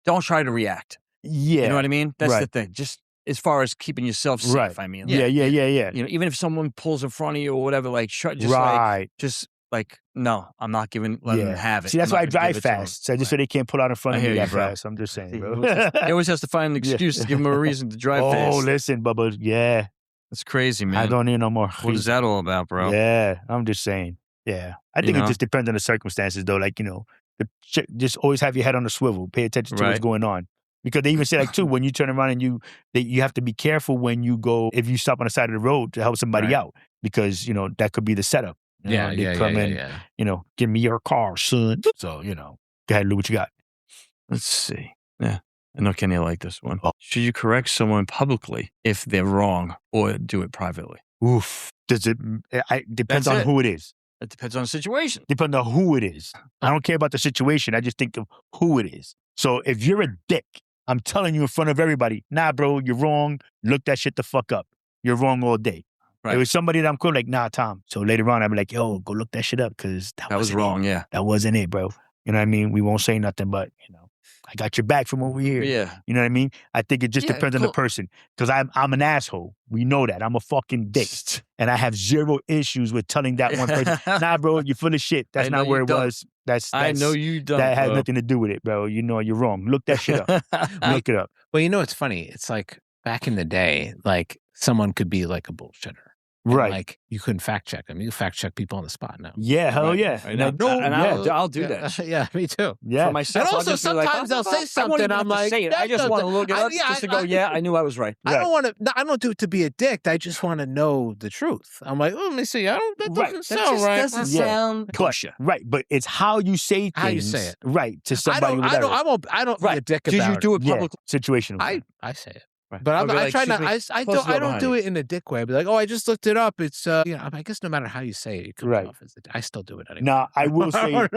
don't try to react. Yeah. You know what I mean? That's the thing. Just as far as keeping yourself safe, I mean. Yeah. Even if someone pulls in front of you or whatever, like, just like, no, I'm not letting them have it. See, that's I'm why I not gonna drive give it to 'em. fast. So just so they can't pull out in front I of me hear you, that bro. fast. I'm just saying, He bro. always has to find an excuse to give him a reason to drive fast. Oh, listen, Bubba. Yeah. That's crazy, man. I don't need no more. What is that all about, bro? Yeah, I'm just saying. Yeah. I think it just depends on the circumstances, though. Like, just always have your head on the swivel. Pay attention to what's going on. Because they even say, like, too, when you turn around and you have to be careful when you go, if you stop on the side of the road to help somebody out. Because, that could be the setup. They come in, give me your car, son. So, go ahead and do what you got. Let's see. Yeah. I know Kenny like this one. Should you correct someone publicly if they're wrong or do it privately? Oof. Depends on who it is. It depends on the situation. Depends on who it is. I don't care about the situation. I just think of who it is. So if you're a dick, I'm telling you in front of everybody, nah, bro, you're wrong. Look that shit the fuck up. You're wrong all day. Right. It was somebody that I'm cool, like, nah, Tom. So later on, I'd be like, yo, go look that shit up because that was wrong, yeah. That wasn't it, bro. You know what I mean? We won't say nothing, but, I got your back from over here. Yeah. You know what I mean? I think it just depends on the person. Because I'm an asshole. We know that. I'm a fucking dick. And I have zero issues with telling that one person, nah, bro, you're full of shit. That's not where it was. I know you don't. That has nothing to do with it, bro. You're wrong. Look that shit up. Look it up. Well, it's funny. It's like back in the day, like someone could be like a bullshitter. Right. Like you couldn't fact check them. You fact check people on the spot now. Yeah, hell yeah. I'll do that. Yeah, me too. Yeah. For myself, and also sometimes they'll say something. I'm like, I just want to look it up just to go, I knew I was right. I don't do it to be a dick. I just want to know the truth. I'm like, let me see. That doesn't sound right. Doesn't sound kosher. Right, but it's how you say things. How you say it. Right, to somebody. I don't be a dick about it. Did you do it publicly? Situational. I say it. Right. But I try not. I don't do it in a dick way. I'd be like, oh, I just looked it up. It's I guess no matter how you say it, it comes off as I still do it anyway. No, I will say. What,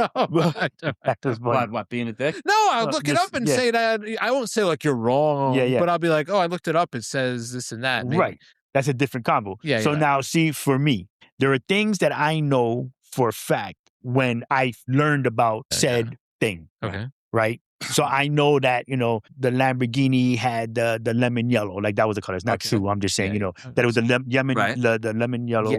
being a dick? No, I'll look it up and say that. I won't say like you're wrong. Yeah. But I'll be like, oh, I looked it up. It says this and that. Maybe. Right. That's a different combo. Yeah. So now, see, for me, there are things that I know for a fact when I learned about said thing. Okay. Right. So I know that, the Lamborghini had the lemon yellow. Like that was the color. It's not true. I'm just saying, that it was the lemon yellow. Lemon yellow.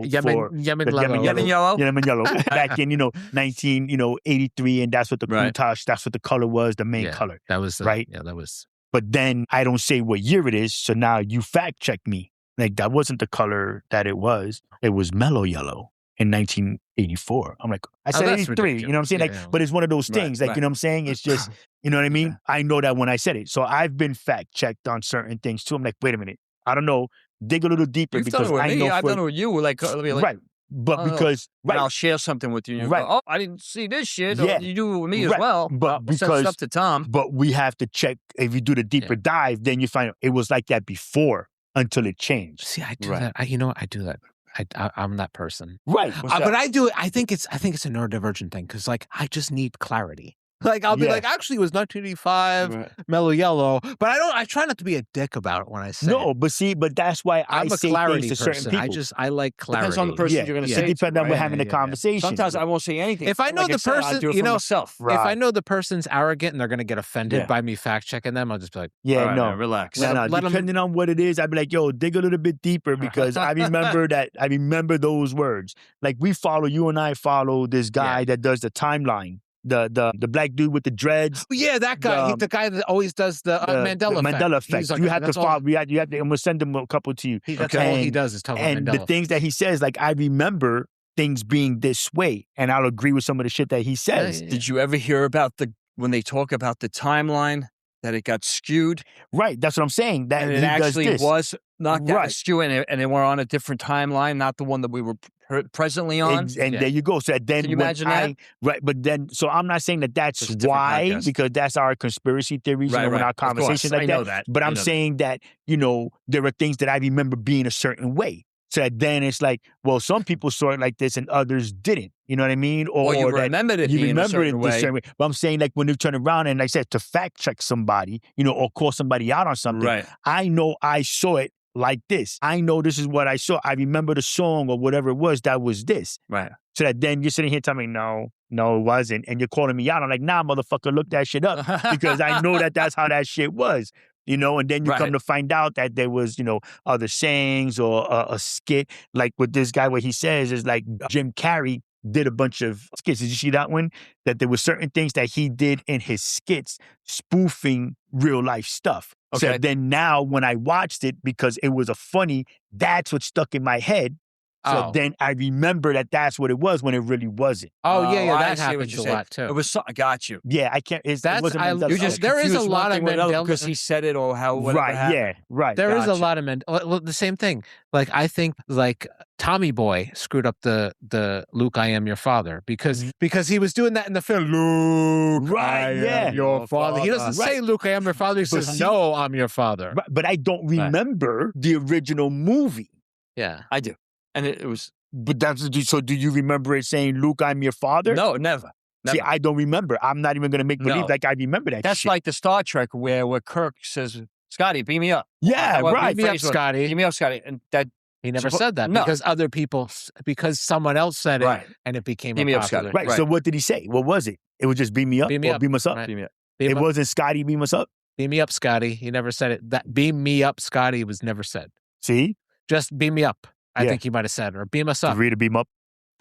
Back in, 1983. And that's what the Countach, that's what the color was, the main color. That was right. Yeah, that was. But then I don't say what year it is. So now you fact check me. Like that wasn't the color that it was. It was mellow yellow in 1984. I'm like, I said 83. You know what I'm saying? But it's one of those things. Like, you know what I'm saying? It's just, you know what I mean? Yeah. I know that when I said it. So I've been fact checked on certain things too. I'm like, wait a minute. I don't know. Dig a little deeper. You've because done it with I me. know I've done it with you. Like right. But because I'll share something with you. And right. Go, oh, I didn't see this shit. Yeah. You do it with me as well. But we'll send stuff to Tom. But we have to check. If you do the deeper dive, then you find out it was like that before until it changed. See, I do that. You know what? I do that. I'm that person. Right. But I do it. I think it's a neurodivergent thing because like I just need clarity. Like I'll be like, actually, it was 1985, mellow yellow. But I try not to be a dick about it when I say. No, but that's why I'm a say clarity things to person. certain people. I like clarity. Depends on the person you're going to say. It depends on we're having a conversation. Sometimes I won't say anything. If I know the person, myself. If I know the person's arrogant and they're going to get offended by me fact checking them, I'll just be like, relax. Depending on what it is, I'd be like, yo, dig a little bit deeper because I remember those words. Like you and I follow this guy that does the timeline. The black dude with the dreads. Yeah, that guy. The guy that always does the Mandela Effect. Mandela Effect. Like, you have to follow. I'm going to send him a couple to you. That's all he does is talk about Mandela. And the things that he says, like I remember things being this way, and I'll agree with some of the shit that he says. Did you ever hear about when they talk about the timeline that it got skewed? Right. That's what I'm saying. That and it actually was not that skewed, and they were on a different timeline, not the one that we were presently on. And there you go. So then, can you imagine that? Right, but then, so I'm not saying that's why, because that's our conspiracy theories, when our conversations like I know that. But I'm saying that, there are things that I remember being a certain way. So that then it's like, well, some people saw it like this and others didn't. You know what I mean? Or you remembered it being a certain way. But I'm saying, like, when you turn around and, like I said, to fact check somebody, or call somebody out on something, right. I know I saw it like this. I know this is what I saw. I remember the song or whatever it was that was this. Right. So that then you're sitting here telling me, no, it wasn't. And you're calling me out. I'm like, nah, motherfucker, look that shit up. Because I know that's how that shit was. And then you come to find out that there was, other sayings or a skit. Like with this guy, what he says is like Jim Carrey did a bunch of skits. Did you see that one? That there were certain things that he did in his skits spoofing real life stuff. Okay. So then now when I watched it, because it was a funny, that's what stuck in my head. So then I remember that that's what it was when it really wasn't. Oh, yeah, I that see what happens you're a saying. lot, too. It was I got you. Yeah, I can't. It wasn't Mandela. You just there is a confused lot one of thing with another Mandela because he said it or how whatever Right, happened. yeah, right. There is a lot of the same thing. Like, I think, like, Tommy Boy screwed up the Luke, I am your father, because he was doing that in the film. Luke, I am your father. He doesn't say Luke, I am your father. He says, no, I'm your father. Right, but I don't remember the original movie. Yeah. I do. And it was... But so do you remember it saying, Luke, I'm your father? No, never. See, I don't remember. I'm not even going to make believe like I remember that That's shit. like the Star Trek where Kirk says, Scotty, beam me up. Yeah, right. Beam me up, Scotty. Beam me up, Scotty. And that... He never said that because someone else said it and it became beam me up, popular. Scotty. Right. So what did he say? What was it? It was just beam me up or beam us up? Right. Beam me up. It wasn't Scotty beam us up? Beam me up, Scotty. He never said it. That beam me up, Scotty was never said. See? Just beam me up. I think he might have said, or beam us up. Read a beam up.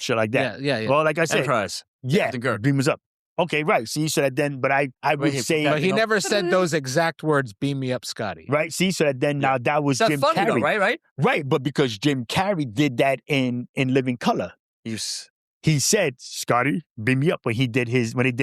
Shit like that. Yeah. Well, like I said. Enterprise. Yeah. Beam us up. Okay, right. See, so that then, but I would say. But he never said those exact words, beam me up, Scotty. Right. See, so that then now that was Jim funny Carrey. though, right? Right. But because Jim Carrey did that in Living Color. He said, Scotty, beam me up when he did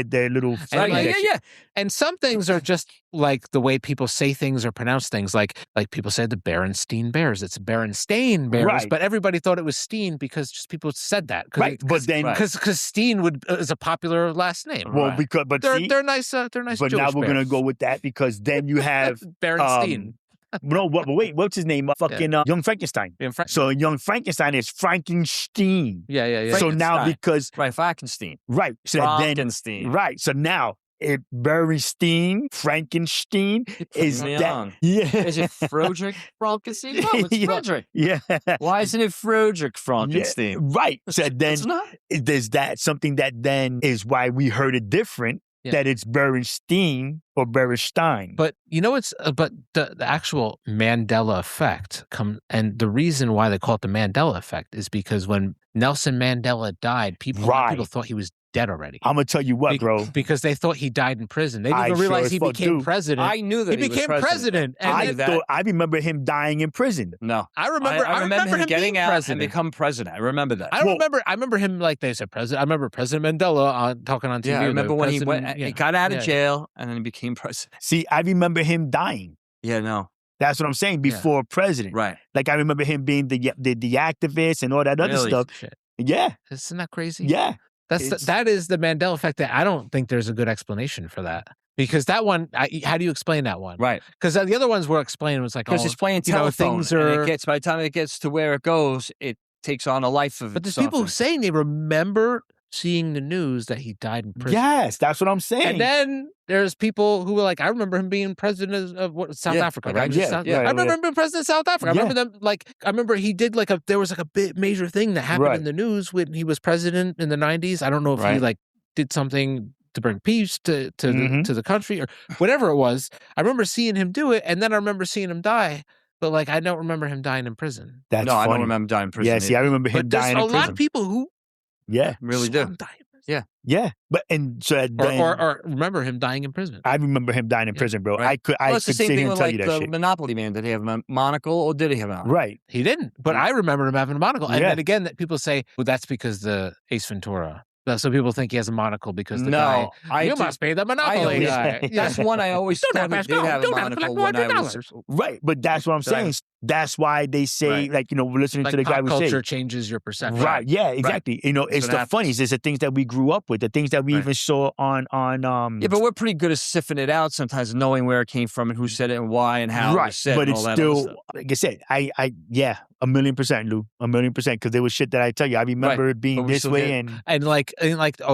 their little yeah. And some things are just like the way people say things or pronounce things. Like people said the Berenstain Bears. It's Berenstain Bears. Right. But everybody thought it was Steen because just people said that. Right. But then because Steen is a popular last name. Well, because they're nice. They're nice. But Jewish now we're bears. gonna go with that because then you have Berenstain. No, but wait, what's his name? Young Frankenstein. So Young Frankenstein is Frankenstein. Yeah. So now because Frankenstein. Right. So Frankenstein. Right. So now if Berenstain, Frankenstein is that? Yeah. Is it Frederick Frankenstein? No, it's Frederick. Yeah. Why isn't it Frederick Frankenstein? Yeah. Right. So then there's that something that then is why we heard it different. Yeah. That it's Berenstain or Berenstain. But you know but the actual Mandela Effect and the reason why they call it the Mandela Effect is because when Nelson Mandela died, people thought he was dead already. I'm gonna tell you what, bro. Because they thought he died in prison. They didn't even realize he became president. I knew that he became president. And I remember him dying in prison. No, I remember him getting out president. and become president. I remember that. I remember him like they said president. I remember President Mandela talking on TV. Yeah, I remember when he got out of jail and then he became president. See, I remember him dying. Yeah, no. That's what I'm saying. Before president, right? Like I remember him being the activist and all that other stuff. Shit. Yeah, isn't that crazy? Yeah. That is the Mandela Effect. That I don't think there's a good explanation for that because that one. How do you explain that one? Right. Because the other ones were explained. It was like because it's playing telephone. Things are. By the time it gets to where it goes, it takes on a life of. But there's people saying they remember seeing the news that he died in prison. Yes, that's what I'm saying. And then there's people who were like, I remember him being president of South Africa, right? I remember him being president of South Africa. I remember them I remember he did there was a big major thing that happened in the news when he was president in the 90s. I don't know if he did something to bring peace to the country or whatever it was. I remember seeing him do it, and then I remember seeing him die. But I don't remember him dying in prison. That's funny. I don't remember him dying in prison. Yeah, see, I remember him dying in prison. There's a lot of people who really do. Yeah. But and so or remember him dying in prison. I remember him dying in prison, bro. I could sit here and tell you that shit. Monopoly Man, did he have a monocle or did he have a monocle? Right. He didn't. But I remember him having a monocle. And then again, that people say, well, that's because the Ace Ventura. So people think he has a monocle because the guy. You must be the Monopoly guy. That's one I always thought he did have a monocle when I was. Right, but that's what I'm saying. That's why they say, listening to the guy we say. Culture changes your perception. Right, yeah, exactly. Right. It's the funnies. It's the things that we grew up with, the things that we even saw on. Yeah, but we're pretty good at sifting it out sometimes, knowing where it came from and who said it and why and how it was said. But it's still, like I said, I 1,000,000%, Lou, 1,000,000%, because there was shit that I tell you. I remember it being this way, and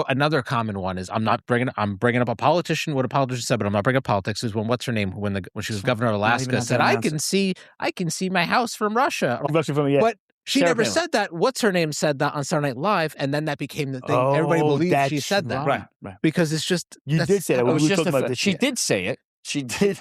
another common one is I'm bringing up a politician. What a politician said, but I'm not bringing up politics. Is when what's her name when she was governor of Alaska said I can see my house from Russia. But she never said that. What's her name said that on Saturday Night Live, and then that became the thing. Everybody believed she said that, right? Because it's just you did say that. She did say it. She did.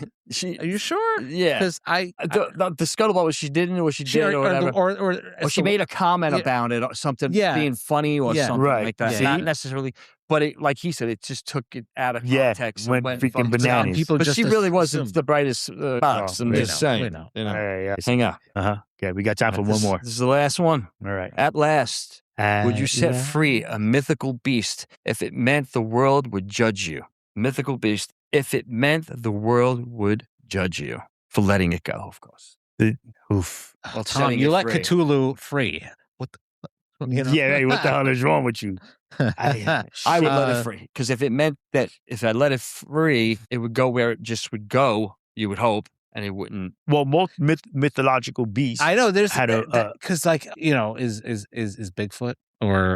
Are you sure? Yeah. Because the scuttlebutt was she didn't or she did or whatever. Or she made a comment about it or something being funny or something like that. Not necessarily, but it, like he said, it just took it out of context. Went freaking bananas. People but just she really wasn't the brightest box. I'm just saying. We know. You know. Yeah. Hang on. Okay, we got time for one more. This is the last one. All right. At last, would you set free a mythical beast if it meant the world would judge you? Mythical beast, if it meant the world would judge you for letting it go, of course. Oof. Well, Tom, you let Cthulhu free. What the, you know? Yeah, hey, what the hell is wrong with you? I would let it free. Because if it meant that if I let it free, it would go where it just would go, you would hope, and it wouldn't. Well, most mythological beasts. I know there's because like is Bigfoot or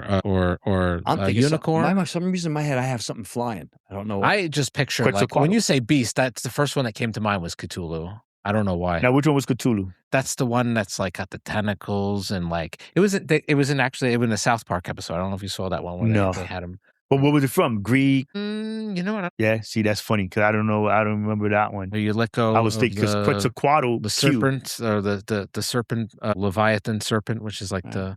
a unicorn. For some reason in my head I have something flying. I don't know. I just picture like when you say beast, that's the first one that came to mind was Cthulhu. I don't know why. Now, which one was Cthulhu? That's the one that's like got the tentacles and like it was in the South Park episode. I don't know if you saw that one where they had him. But what was it from? Greek? You know what? Yeah, see, that's funny because I don't know. I don't remember that one. You let go. I was thinking because Quetzalcoatl, the serpent, or the serpent, Leviathan serpent, which is like the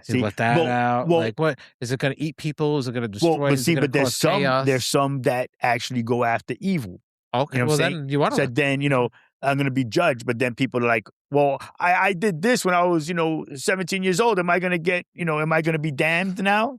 See, let that out. Well, like, what is it going to eat people? Is it going to destroy? Well, but see, but there's chaos? There's some that actually go after evil. Okay, you know well then you want to. So then I'm going to be judged, but then people are like, well, I did this when I was 17 years old. Am I going to get am I going to be damned now?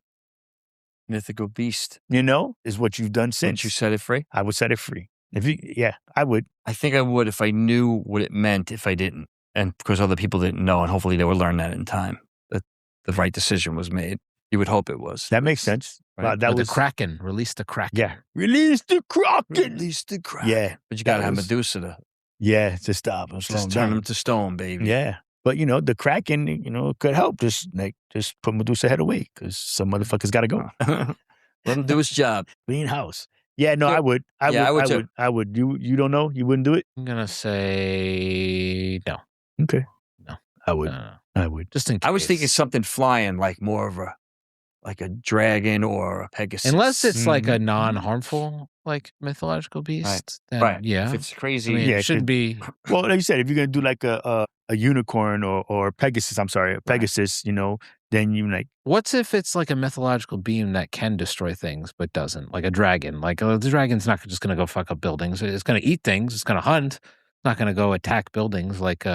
Mythical beast, is what you've done since. Would you set it free? I would set it free. I would. I think I would if I knew what it meant. If I didn't, and because other people didn't know, and hopefully they would learn that in time, that the right decision was made. You would hope it was. That makes sense. Right. That was the Kraken. Release the Kraken. Yeah, release the Kraken. Release the Kraken. Yeah, but you got to have Medusa to stop him. Just turn him to stone, baby. Yeah. But the Kraken, could help. Just put Medusa's head away because some motherfuckers got to go. Let him do his job. Clean house. Yeah, no, I would. I would. You don't know? You wouldn't do it? I'm gonna say no. Okay. No, I would. I would. Just in case. I was thinking something flying, like more of a dragon or a Pegasus. Unless it's like a non-harmful mythological beast. Right. Then, yeah. If it's crazy, it should be. Well, like you said, if you're gonna do like a unicorn or Pegasus, Pegasus, then you What's if it's like a mythological being that can destroy things but doesn't? Like a dragon. Like the dragon's not just gonna go fuck up buildings. It's gonna eat things. It's gonna hunt. It's not gonna go attack buildings like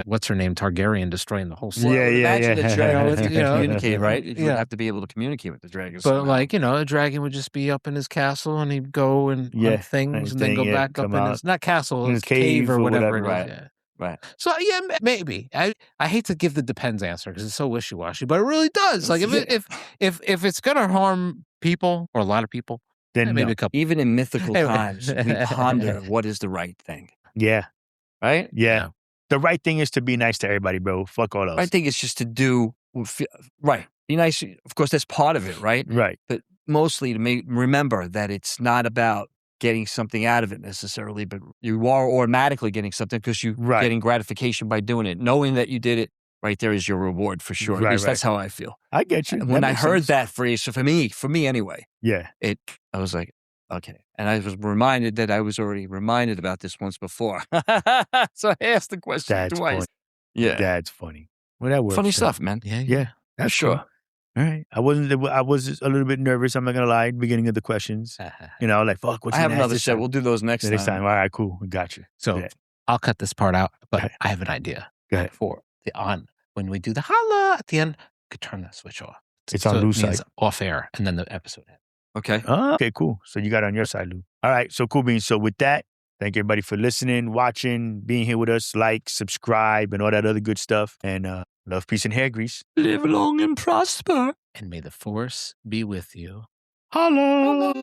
what's her name, Targaryen, destroying the whole slum. Imagine the dragon would communicate, right? You would have to be able to communicate with the dragon. But a dragon would just be up in his castle and he'd go and hunt things and then go back up in his not castle, his cave or whatever it is. Right. Yeah. Right. So yeah, maybe. I hate to give the depends answer because it's so wishy washy, but it really does. Like if it's gonna harm people or a lot of people, then maybe a couple. Even in mythical times, we ponder what is the right thing. Yeah. Right. Yeah. The right thing is to be nice to everybody, bro. Fuck all else. The right thing is just to do right. Be nice. Of course, that's part of it, right? Right. But mostly to remember that it's not about getting something out of it necessarily, but you are automatically getting something because you're getting gratification by doing it. Knowing that you did it, right there is your reward for sure. At least that's how I feel. I get you. When I heard that phrase, so for me anyway, I was like, okay. And I was reminded that I was already reminded about this once before. So I asked the question twice. Funny. Yeah. That's funny. Well, that works. Funny stuff, man. Yeah. That's sure. Cool. All right. I was a little bit nervous. I'm not going to lie. Beginning of the questions. Like, fuck, what's I have another set. We'll do those next time. All right, cool. We got you. So I'll cut this part out, but I have an idea. Go ahead. For the on. When we do the holla at the end, I could turn the switch off. It's on Lou's side. Off air, and then the episode ends. Okay. Okay, cool. So you got it on your side, Lou. All right. So cool beans. So with that, thank everybody for listening, watching, being here with us. Like, subscribe, and all that other good stuff. And love, peace, and hair grease. Live long and prosper. And may the force be with you. Holla.